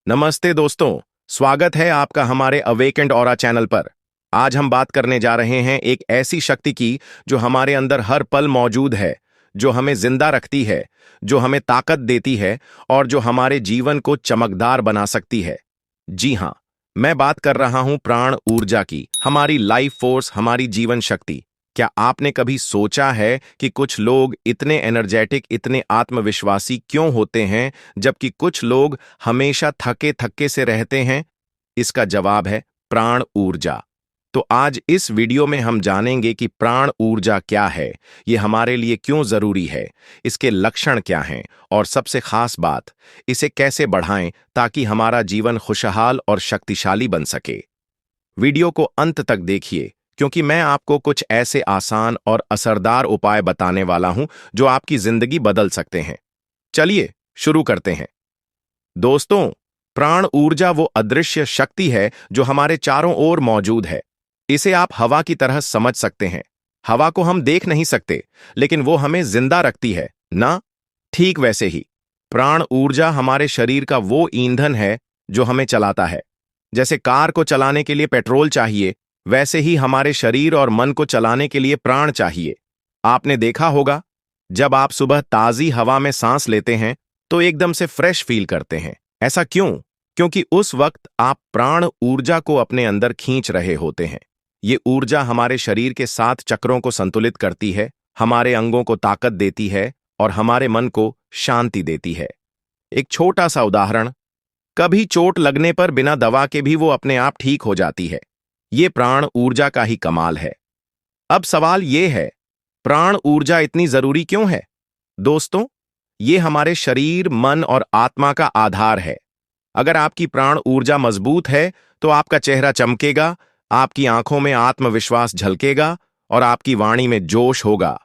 नमस्ते दोस्तों। स्वागत है आपका हमारे अवेकेंड ऑरा चैनल पर। आज हम बात करने जा रहे हैं एक ऐसी शक्ति की जो हमारे अंदर हर पल मौजूद है, जो हमें जिंदा रखती है, जो हमें ताकत देती है और जो हमारे जीवन को चमकदार बना सकती है। जी हाँ, मैं बात कर रहा हूं प्राण ऊर्जा की, हमारी लाइफ फोर्स, हमारी जीवन शक्ति। क्या आपने कभी सोचा है कि कुछ लोग इतने एनर्जेटिक, इतने आत्मविश्वासी क्यों होते हैं, जबकि कुछ लोग हमेशा थके थके से रहते हैं? इसका जवाब है प्राण ऊर्जा। तो आज इस वीडियो में हम जानेंगे कि प्राण ऊर्जा क्या है, ये हमारे लिए क्यों जरूरी है, इसके लक्षण क्या हैं और सबसे खास बात, इसे कैसे बढ़ाएं ताकि हमारा जीवन खुशहाल और शक्तिशाली बन सके। वीडियो को अंत तक देखिए, क्योंकि मैं आपको कुछ ऐसे आसान और असरदार उपाय बताने वाला हूं जो आपकी जिंदगी बदल सकते हैं। चलिए शुरू करते हैं। दोस्तों, प्राण ऊर्जा वो अदृश्य शक्ति है जो हमारे चारों ओर मौजूद है। इसे आप हवा की तरह समझ सकते हैं। हवा को हम देख नहीं सकते, लेकिन वो हमें जिंदा रखती है ना? ठीक वैसे ही प्राण ऊर्जा हमारे शरीर का वो ईंधन है जो हमें चलाता है। जैसे कार को चलाने के लिए पेट्रोल चाहिए, वैसे ही हमारे शरीर और मन को चलाने के लिए प्राण चाहिए। आपने देखा होगा, जब आप सुबह ताजी हवा में सांस लेते हैं तो एकदम से फ्रेश फील करते हैं। ऐसा क्यों? क्योंकि उस वक्त आप प्राण ऊर्जा को अपने अंदर खींच रहे होते हैं। ये ऊर्जा हमारे शरीर के 7 चक्रों को संतुलित करती है, हमारे अंगों को ताकत देती है और हमारे मन को शांति देती है। एक छोटा सा उदाहरण, कभी चोट लगने पर बिना दवा के भी वो अपने आप ठीक हो जाती है। ये प्राण ऊर्जा का ही कमाल है। अब सवाल ये है, प्राण ऊर्जा इतनी जरूरी क्यों है? दोस्तों, ये हमारे शरीर, मन और आत्मा का आधार है। अगर आपकी प्राण ऊर्जा मजबूत है तो आपका चेहरा चमकेगा, आपकी आंखों में आत्मविश्वास झलकेगा और आपकी वाणी में जोश होगा।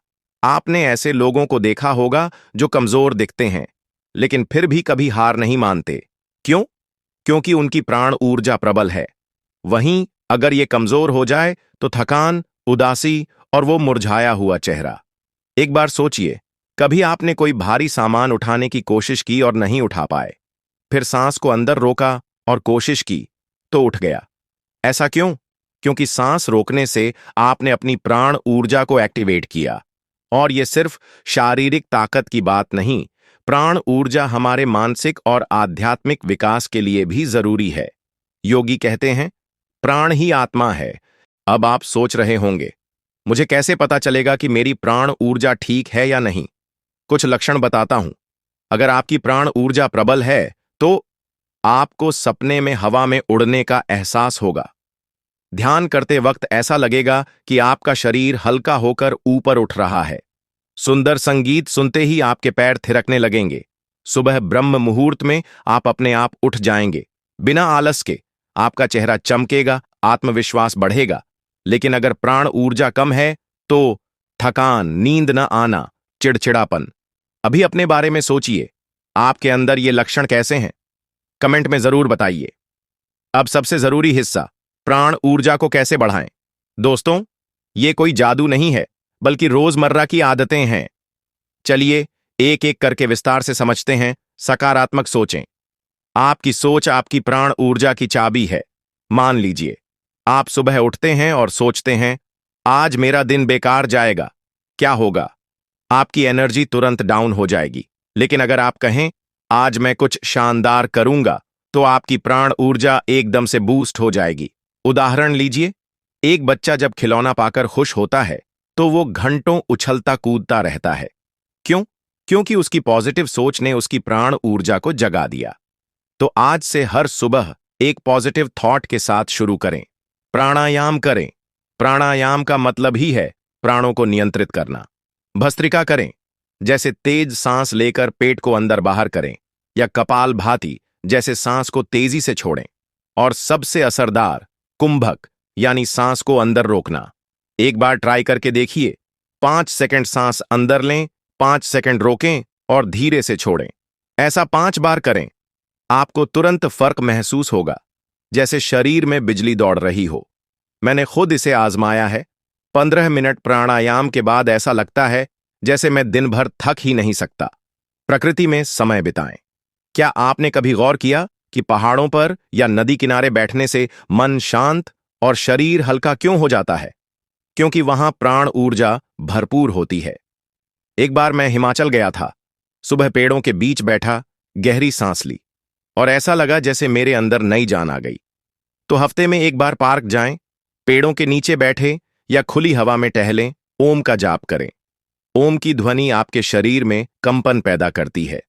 आपने ऐसे लोगों को देखा होगा जो कमजोर दिखते हैं, लेकिन फिर भी कभी हार नहीं मानते। क्यों? क्योंकि उनकी प्राण ऊर्जा प्रबल है। वहीं अगर ये कमजोर हो जाए तो थकान, उदासी और वो मुरझाया हुआ चेहरा। एक बार सोचिए, कभी आपने कोई भारी सामान उठाने की कोशिश की और नहीं उठा पाए, फिर सांस को अंदर रोका और कोशिश की तो उठ गया। ऐसा क्यों? क्योंकि सांस रोकने से आपने अपनी प्राण ऊर्जा को एक्टिवेट किया। और ये सिर्फ शारीरिक ताकत की बात नहीं, प्राण ऊर्जा हमारे मानसिक और आध्यात्मिक विकास के लिए भी जरूरी है। योगी कहते हैं, प्राण ही आत्मा है। अब आप सोच रहे होंगे, मुझे कैसे पता चलेगा कि मेरी प्राण ऊर्जा ठीक है या नहीं? कुछ लक्षण बताता हूं। अगर आपकी प्राण ऊर्जा प्रबल है तो आपको सपने में हवा में उड़ने का एहसास होगा। ध्यान करते वक्त ऐसा लगेगा कि आपका शरीर हल्का होकर ऊपर उठ रहा है। सुंदर संगीत सुनते ही आपके पैर थिरकने लगेंगे। सुबह ब्रह्म मुहूर्त में आप अपने आप उठ जाएंगे, बिना आलस के। आपका चेहरा चमकेगा, आत्मविश्वास बढ़ेगा। लेकिन अगर प्राण ऊर्जा कम है तो थकान, नींद न आना, चिड़चिड़ापन। अभी अपने बारे में सोचिए, आपके अंदर ये लक्षण कैसे हैं? कमेंट में जरूर बताइए। अब सबसे जरूरी हिस्सा, प्राण ऊर्जा को कैसे बढ़ाएं? दोस्तों, ये कोई जादू नहीं है, बल्कि रोजमर्रा की आदतें हैं। चलिए एक एक करके विस्तार से समझते हैं। सकारात्मक सोचें। आपकी सोच आपकी प्राण ऊर्जा की चाबी है। मान लीजिए, आप सुबह उठते हैं और सोचते हैं, आज मेरा दिन बेकार जाएगा। क्या होगा? आपकी एनर्जी तुरंत डाउन हो जाएगी। लेकिन अगर आप कहें, आज मैं कुछ शानदार करूंगा, तो आपकी प्राण ऊर्जा एकदम से बूस्ट हो जाएगी। उदाहरण लीजिए, एक बच्चा जब खिलौना पाकर खुश होता है तो वो घंटों उछलता कूदता रहता है। क्यों? क्योंकि उसकी पॉजिटिव सोच ने उसकी प्राण ऊर्जा को जगा दिया। तो आज से हर सुबह एक पॉजिटिव थॉट के साथ शुरू करें। प्राणायाम करें। प्राणायाम का मतलब ही है प्राणों को नियंत्रित करना। भस्त्रिका करें, जैसे तेज सांस लेकर पेट को अंदर बाहर करें, या कपाल भाती, जैसे सांस को तेजी से छोड़ें। और सबसे असरदार, कुंभक, यानी सांस को अंदर रोकना। एक बार ट्राई करके देखिए। 5 सेकंड सांस अंदर लें, 5 सेकंड रोकें और धीरे से छोड़ें। ऐसा 5 बार करें। आपको तुरंत फर्क महसूस होगा, जैसे शरीर में बिजली दौड़ रही हो। मैंने खुद इसे आजमाया है। 15 मिनट प्राणायाम के बाद ऐसा लगता है जैसे मैं दिन भर थक ही नहीं सकता। प्रकृति में समय बिताएं। क्या आपने कभी गौर किया कि पहाड़ों पर या नदी किनारे बैठने से मन शांत और शरीर हल्का क्यों हो जाता है? क्योंकि वहां प्राण ऊर्जा भरपूर होती है। एक बार मैं हिमाचल गया था। सुबह पेड़ों के बीच बैठा, गहरी सांस ली और ऐसा लगा जैसे मेरे अंदर नई जान आ गई। तो हफ्ते में एक बार पार्क जाएं, पेड़ों के नीचे बैठे या खुली हवा में टहलें, ओम का जाप करें। ओम की ध्वनि आपके शरीर में कंपन पैदा करती है।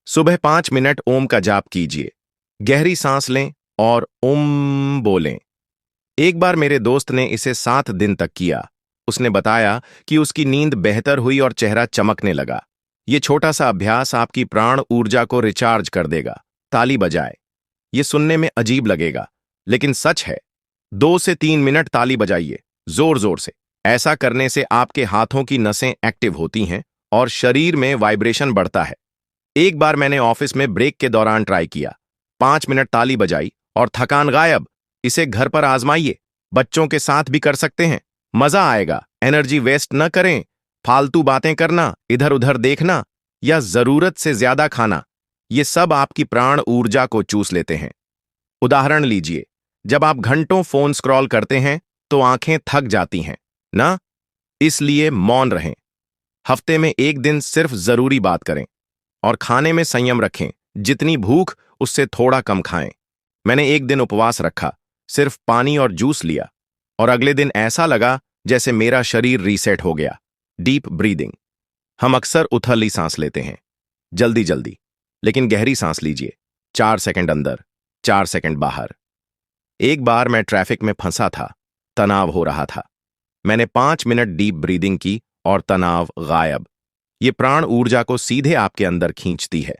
सुबह 5 मिनट ओम का जाप कीजिए, गहरी सांस लें और ओम बोलें। एक बार मेरे दोस्त ने इसे 7 दिन तक किया। उसने बताया कि उसकी नींद बेहतर हुई और चेहरा चमकने लगा। ये छोटा सा अभ्यास आपकी प्राण ऊर्जा को रिचार्ज कर देगा। ताली बजाए। ये सुनने में अजीब लगेगा, लेकिन सच है। 2 से 3 मिनट ताली बजाइए, जोर जोर से। ऐसा करने से आपके हाथों की नसें एक्टिव होती हैं और शरीर में वाइब्रेशन बढ़ता है। एक बार मैंने ऑफिस में ब्रेक के दौरान ट्राई किया। 5 मिनट ताली बजाई और थकान गायब। इसे घर पर आजमाइए। बच्चों के साथ भी कर सकते हैं। मजा आएगा। एनर्जी वेस्ट न करें। फालतू बातें करना, इधर उधर देखना या जरूरत से ज्यादा खाना, ये सब आपकी प्राण ऊर्जा को चूस लेते हैं। उदाहरण लीजिए, जब आप घंटों फोन स्क्रॉल करते हैं तो आंखें थक जाती हैं ना? इसलिए मौन रहें। हफ्ते में एक दिन सिर्फ जरूरी बात करें और खाने में संयम रखें। जितनी भूख उससे थोड़ा कम खाएं। मैंने एक दिन उपवास रखा, सिर्फ पानी और जूस लिया और अगले दिन ऐसा लगा जैसे मेरा शरीर रीसेट हो गया। Deep breathing. हम अक्सर उथली सांस लेते हैं, जल्दी जल्दी, लेकिन गहरी सांस लीजिए। 4 सेकंड अंदर, 4 सेकंड बाहर। एक बार मैं ट्रैफिक में फंसा था, तनाव हो रहा था। मैंने 5 मिनट डीप ब्रीदिंग की और तनाव गायब। ये प्राण ऊर्जा को सीधे आपके अंदर खींचती है।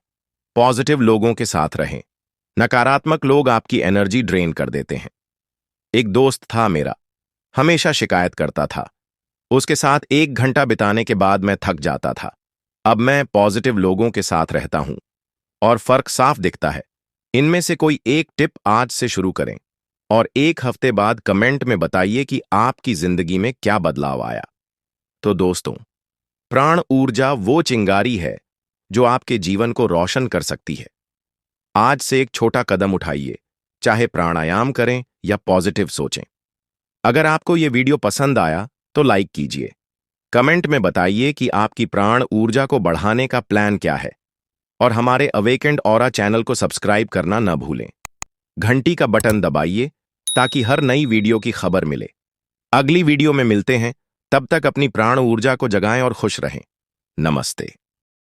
पॉजिटिव लोगों के साथ रहें। नकारात्मक लोग आपकी एनर्जी ड्रेन कर देते हैं। एक दोस्त था मेरा, हमेशा शिकायत करता था। उसके साथ 1 घंटा बिताने के बाद मैं थक जाता था। अब मैं पॉजिटिव लोगों के साथ रहता हूं और फर्क साफ दिखता है। इनमें से कोई एक टिप आज से शुरू करें और 1 हफ्ते बाद कमेंट में बताइए कि आपकी जिंदगी में क्या बदलाव आया। तो दोस्तों, प्राण ऊर्जा वो चिंगारी है जो आपके जीवन को रोशन कर सकती है। आज से एक छोटा कदम उठाइए, चाहे प्राणायाम करें या पॉजिटिव सोचें। अगर आपको ये वीडियो पसंद आया तो लाइक कीजिए। कमेंट में बताइए कि आपकी प्राण ऊर्जा को बढ़ाने का प्लान क्या है और हमारे अवेकेंड ऑरा चैनल को सब्सक्राइब करना न भूलें। घंटी का बटन दबाइए ताकि हर नई वीडियो की खबर मिले। अगली वीडियो में मिलते हैं। तब तक अपनी प्राण ऊर्जा को जगाएं और खुश रहें। नमस्ते।